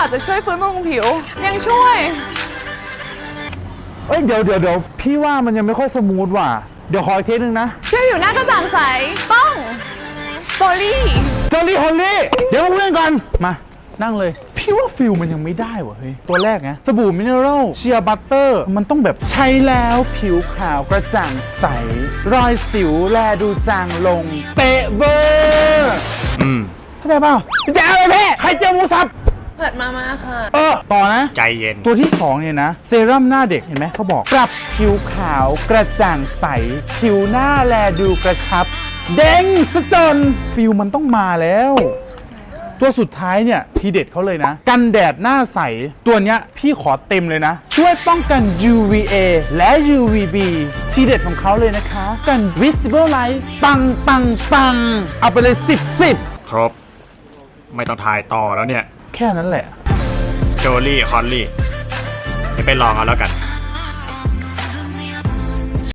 จากจะช่วยฟื้นบำรุงผิวยังช่วยเดี๋ยวพี่ว่ามันยังไม่ค่อยสมูทว่ะเดี๋ยวขออีกเทสนึงนะช่วยผิวหน้ากระจ่างใสต้องโซลี่จอรี่ฮอลลี่เดี๋ยวมาคุยกันก่อนมานั่งเลยพี่ว่าฟิลมันยังไม่ได้ว่ะเฮ้ยตัวแรกนะสบู่มิเนอรัลเชียร์บัตเตอร์มันต้องแบบใช้แล้วผิวขาวกระจ่างใสรอยสิวแลดูจางลงเป๊ะเวอร์เข้าใจเปล่าจะเอาเลยพี่ใครเจอหมูสับเปิดมาค่ะต่อนะใจเย็นตัวที่2เนี่ยนะเซรั่มหน้าเด็กเห็นไหมเขาบอกปรับผิวขาวกระจ่างใสผิวหน้าแลดูกระชับเด้งซะจนฟิลมันต้องมาแล้วตัวสุดท้ายเนี่ยทีเด็ดเขาเลยนะกันแดดหน้าใสตัวเนี้ยพี่ขอเต็มเลยนะช่วยป้องกัน UVA และ UVB ทีเด็ดของเขาเลยนะคะกัน Visible Light ปังเอาไปเลย10 ครบไม่ต้องถ่ายต่อแล้วเนี่ยแค่นั้นแหละโจลี่ฮอลลี่ไปลองเอาแล้วกัน